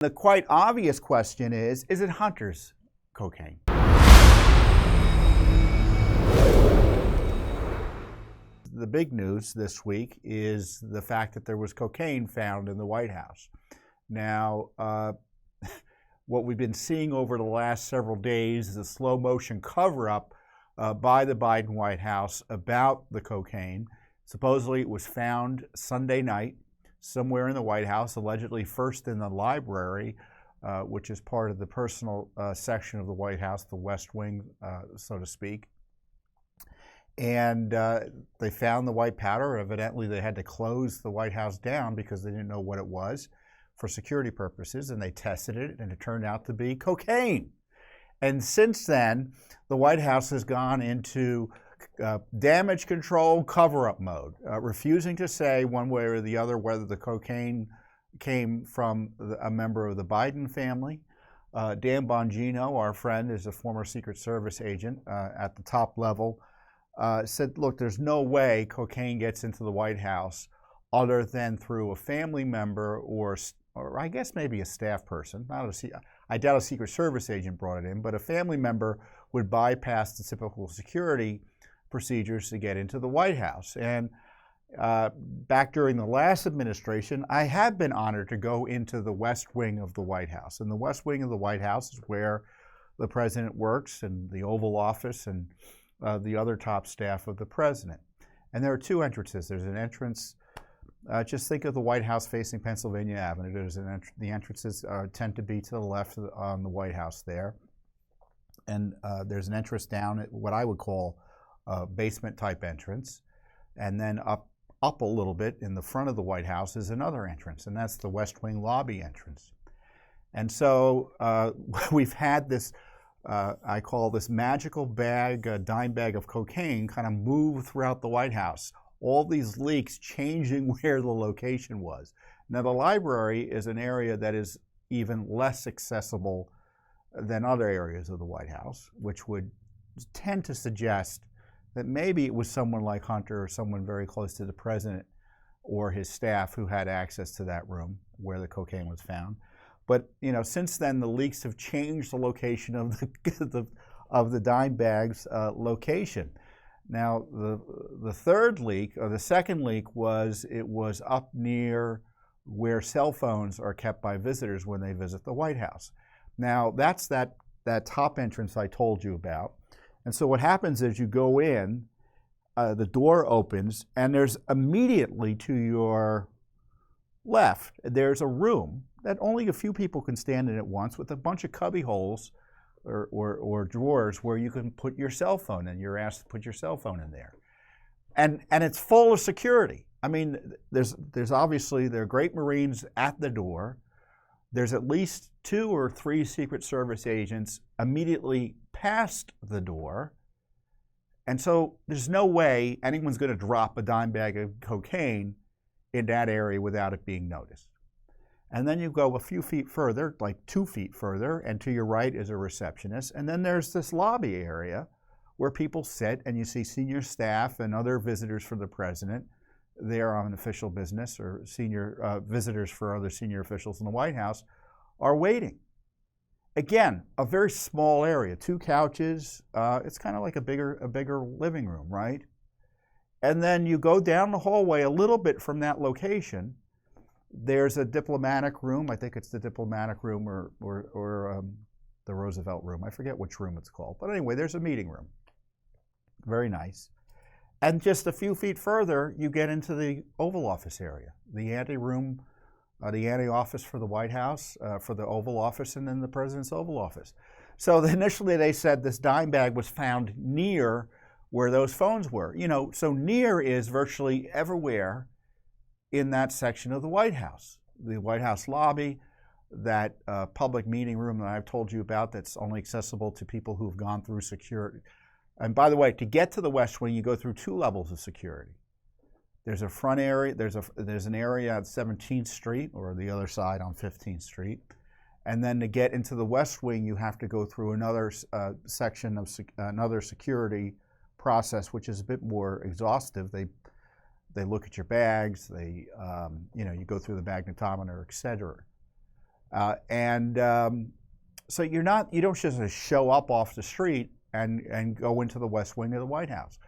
The quite obvious question is it Hunter's cocaine? The big news this week is the fact that there was cocaine found in the White House. Now, what we've been seeing over the last several days is a slow motion cover-up by the Biden White House about the cocaine. Supposedly it was found Sunday night somewhere in the White House, allegedly first in the library, which is part of the personal section of the White House, the West Wing, so to speak. And they found the white powder. Evidently, they had to close the White House down because they didn't know what it was for security purposes, and they tested it, and it turned out to be cocaine. And since then, the White House has gone into damage control cover-up mode, refusing to say one way or the other whether the cocaine came from a member of the Biden family. Dan Bongino, our friend, is a former Secret Service agent at the top level, said, look, there's no way cocaine gets into the White House other than through a family member or I guess maybe a staff person. I doubt a Secret Service agent brought it in, but a family member would bypass the typical security procedures to get into the White House. And back during the last administration, I have been honored to go into the West Wing of the White House. And the West Wing of the White House is where the president works, and the Oval Office, and the other top staff of the president. And there are two entrances. There's an entrance, just think of the White House facing Pennsylvania Avenue. The entrances tend to be to the left on the White House there. And there's an entrance down at what I would call basement type entrance, and then up a little bit in the front of the White House is another entrance, and that's the West Wing lobby entrance. And so we've had this, I call this magical bag, dime bag of cocaine kind of move throughout the White House. All these leaks changing where the location was. Now the library is an area that is even less accessible than other areas of the White House, which would tend to suggest that maybe it was someone like Hunter or someone very close to the president or his staff who had access to that room where the cocaine was found. But since then, the leaks have changed the location of the dime bag's location. Now, the third leak, or the second leak, was up near where cell phones are kept by visitors when they visit the White House. Now, that's that top entrance I told you about. And so what happens is you go in, the door opens, and there's immediately to your left, there's a room that only a few people can stand in at once with a bunch of cubby holes or drawers where you can put your cell phone in. You're asked to put your cell phone in there. And it's full of security. I mean, there's obviously, there are great Marines at the door. There's at least 2 or 3 Secret Service agents immediately past the door. And so there's no way anyone's going to drop a dime bag of cocaine in that area without it being noticed. And then you go a few feet further, like 2 feet further, and to your right is a receptionist. And then there's this lobby area where people sit, and you see senior staff and other visitors for the president there on official business, or senior visitors for other senior officials in the White House are waiting. Again, a very small area, 2 couches. It's kind of like a bigger living room, right? And then you go down the hallway a little bit from that location. There's a diplomatic room. I think it's the diplomatic room or the Roosevelt room. I forget which room it's called. But anyway, there's a meeting room. Very nice. And just a few feet further, you get into the Oval Office area, the ante room, the ante office for the White House, for the Oval Office, and then the President's Oval Office. So initially they said this dime bag was found near where those phones were. So near is virtually everywhere in that section of the White House. The White House lobby, that public meeting room that I've told you about that's only accessible to people who've gone through security. And by the way, to get to the West Wing, you go through 2 levels of security. There's a front area, there's an area at 17th Street, or the other side on 15th Street. And then to get into the West Wing, you have to go through another section of another security process, which is a bit more exhaustive. They look at your bags, you go through the magnetometer, et cetera. So you don't just show up off the street and go into the West Wing of the White House.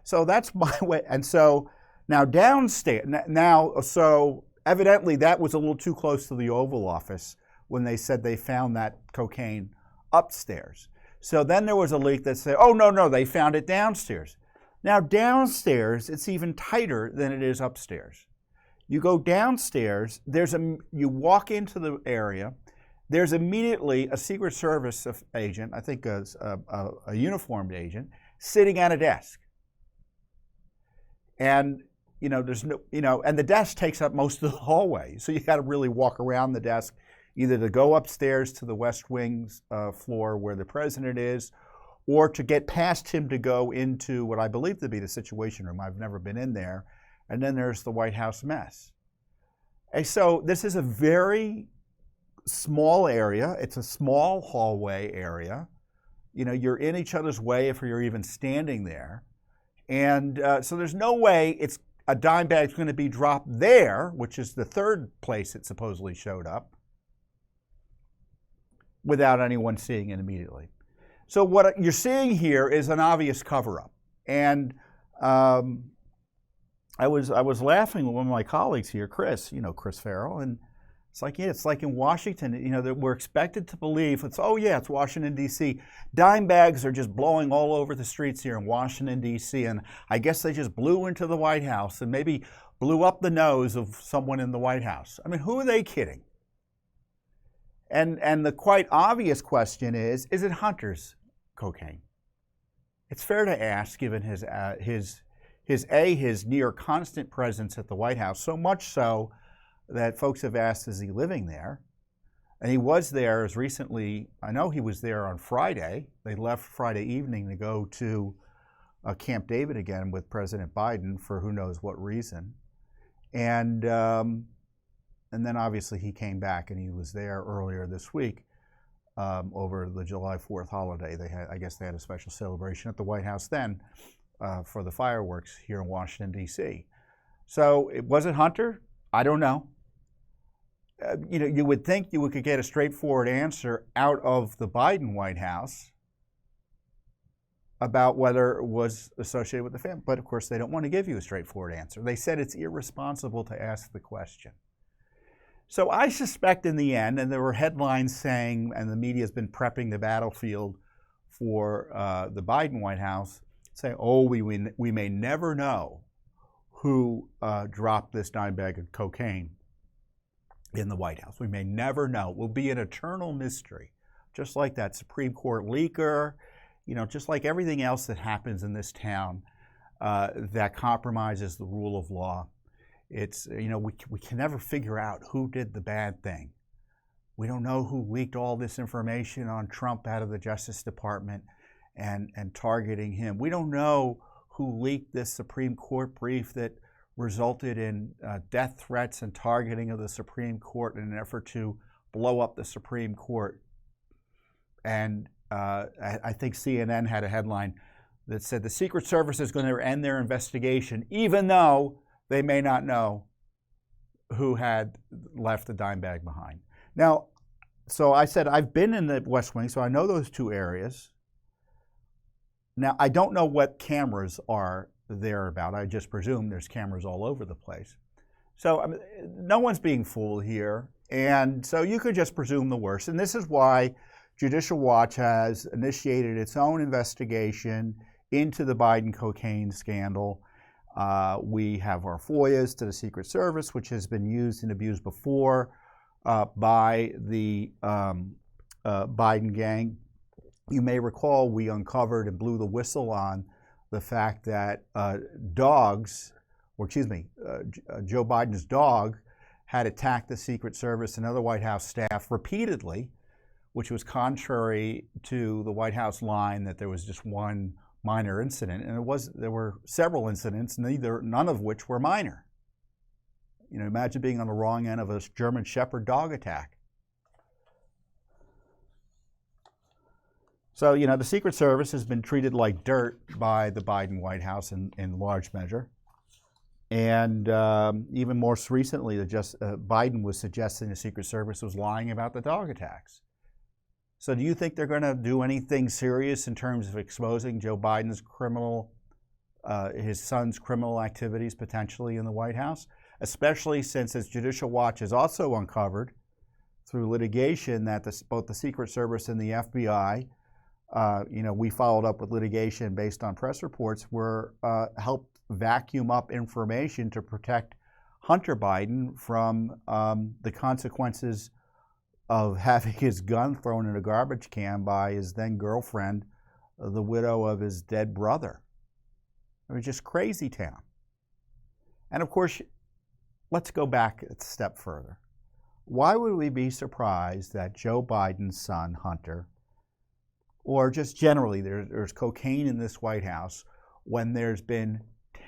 So that's my way. And so now downstairs, so evidently that was a little too close to the Oval Office when they said they found that cocaine upstairs. So then there was a leak that said, oh, no, they found it downstairs. Now downstairs, it's even tighter than it is upstairs. You go downstairs, you walk into the area, there's immediately a Secret Service agent, I think a uniformed agent, sitting at a desk. And there's and the desk takes up most of the hallway. So you got to really walk around the desk, either to go upstairs to the West Wing's floor where the president is, or to get past him to go into what I believe to be the Situation Room. I've never been in there. And then there's the White House mess. And so this is a very small area. It's a small hallway area. You're in each other's way if you're even standing there. And so there's no way a dime bag's going to be dropped there, which is the third place it supposedly showed up, without anyone seeing it immediately. So what you're seeing here is an obvious cover-up. And I was laughing with one of my colleagues here, Chris Farrell, and it's like in Washington, that we're expected to believe it's Washington, D.C. Dime bags are just blowing all over the streets here in Washington, D.C., and I guess they just blew into the White House and maybe blew up the nose of someone in the White House. I mean, who are they kidding? And the quite obvious question is it Hunter's cocaine? It's fair to ask, given his near constant presence at the White House, so much so that folks have asked, is he living there? And he was there as recently, I know he was there on Friday. They left Friday evening to go to Camp David again with President Biden for who knows what reason. And then obviously he came back and he was there earlier this week over the July 4th holiday. I guess they had a special celebration at the White House then for the fireworks here in Washington, D.C. So was it Hunter? I don't know. You would think you could get a straightforward answer out of the Biden White House about whether it was associated with the family. But of course, they don't want to give you a straightforward answer. They said it's irresponsible to ask the question. So I suspect in the end, and there were headlines saying, and the media has been prepping the battlefield for the Biden White House, saying, oh, we may never know who dropped this dime bag of cocaine in the White House. We may never know. It will be an eternal mystery, just like that Supreme Court leaker, just like everything else that happens in this town that compromises the rule of law. It's, we can never figure out who did the bad thing. We don't know who leaked all this information on Trump out of the Justice Department and targeting him. We don't know who leaked this Supreme Court brief that resulted in death threats and targeting of the Supreme Court in an effort to blow up the Supreme Court. And I think CNN had a headline that said the Secret Service is going to end their investigation, even though they may not know who had left the dime bag behind. Now, so I said I've been in the West Wing, so I know those two areas. Now, I don't know what cameras are there about. I just presume there's cameras all over the place. So no one's being fooled here. And so you could just presume the worst. And this is why Judicial Watch has initiated its own investigation into the Biden cocaine scandal. We have our FOIAs to the Secret Service, which has been used and abused before by the Biden gang. You may recall we uncovered and blew the whistle on the fact that Joe Biden's dog had attacked the Secret Service and other White House staff repeatedly, which was contrary to the White House line that there was just one minor incident, and there were several incidents, none of which were minor. Imagine being on the wrong end of a German Shepherd dog attack. So, the Secret Service has been treated like dirt by the Biden White House in large measure. And even more recently, Biden was suggesting the Secret Service was lying about the dog attacks. So do you think they're going to do anything serious in terms of exposing Joe Biden's his son's criminal activities potentially in the White House? Especially since, as Judicial Watch has also uncovered through litigation, that both the Secret Service and the FBI, we followed up with litigation based on press reports, were helped vacuum up information to protect Hunter Biden from the consequences of having his gun thrown in a garbage can by his then girlfriend, the widow of his dead brother. It was just crazy town. And of course, let's go back a step further. Why would we be surprised that Joe Biden's son, Hunter, or just generally there's cocaine in this White House when there's been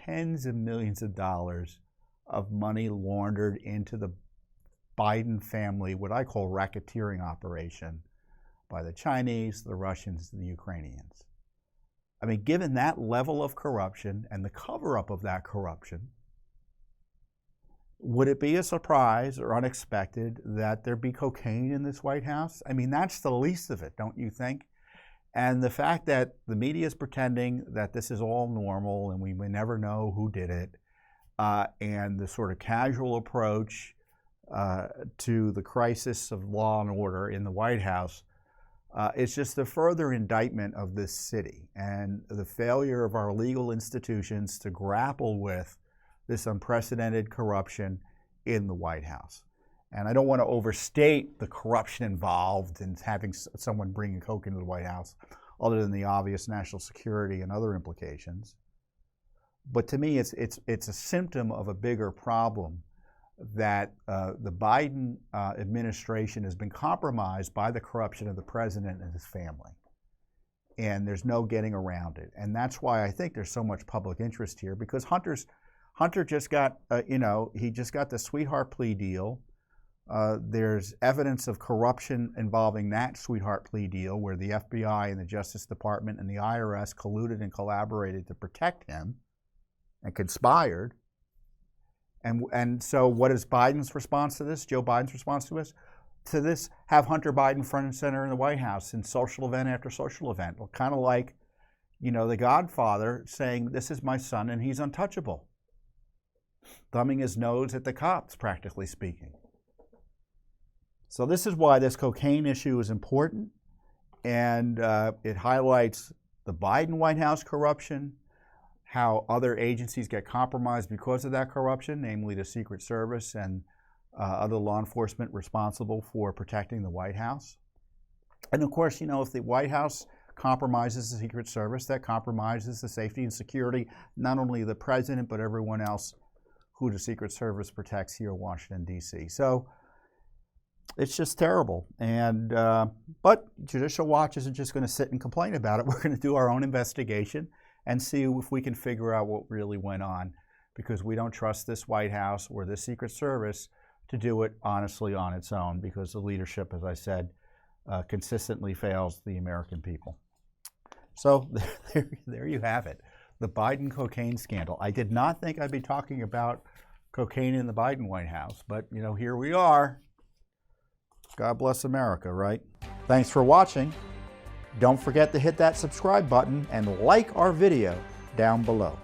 tens of millions of dollars of money laundered into the Biden family, what I call racketeering operation, by the Chinese, the Russians, the Ukrainians? I mean, given that level of corruption and the cover-up of that corruption, would it be a surprise or unexpected that there be cocaine in this White House? I mean, that's the least of it, don't you think? And the fact that the media is pretending that this is all normal and we may never know who did it, and the sort of casual approach to the crisis of law and order in the White House, it's just a further indictment of this city and the failure of our legal institutions to grapple with this unprecedented corruption in the White House. And I don't want to overstate the corruption involved in having someone bringing coke into the White House, other than the obvious national security and other implications. But to me, it's a symptom of a bigger problem that the Biden administration has been compromised by the corruption of the president and his family. And there's no getting around it. And that's why I think there's so much public interest here, because Hunter just got, he just got the sweetheart plea deal. There's evidence of corruption involving that sweetheart plea deal where the FBI and the Justice Department and the IRS colluded and collaborated to protect him and conspired. And so what is Biden's response to this, Joe Biden's response to this? Have Hunter Biden front and center in the White House in social event after social event. Well, kind of like, the Godfather saying, this is my son and he's untouchable. Thumbing his nose at the cops, practically speaking. So this is why this cocaine issue is important, and it highlights the Biden White House corruption, how other agencies get compromised because of that corruption, namely the Secret Service and other law enforcement responsible for protecting the White House. And of course, if the White House compromises the Secret Service, that compromises the safety and security, not only of the president, but everyone else who the Secret Service protects here in Washington, D.C. So it's just terrible. And but Judicial Watch isn't just going to sit and complain about it. We're going to do our own investigation and see if we can figure out what really went on, because we don't trust this White House or the Secret Service to do it honestly on its own, because the leadership, as I said, consistently fails the American people. So there you have it, the Biden cocaine scandal. I did not think I'd be talking about cocaine in the Biden White House, but here we are. God bless America, right? Thanks for watching. Don't forget to hit that subscribe button and like our video down below.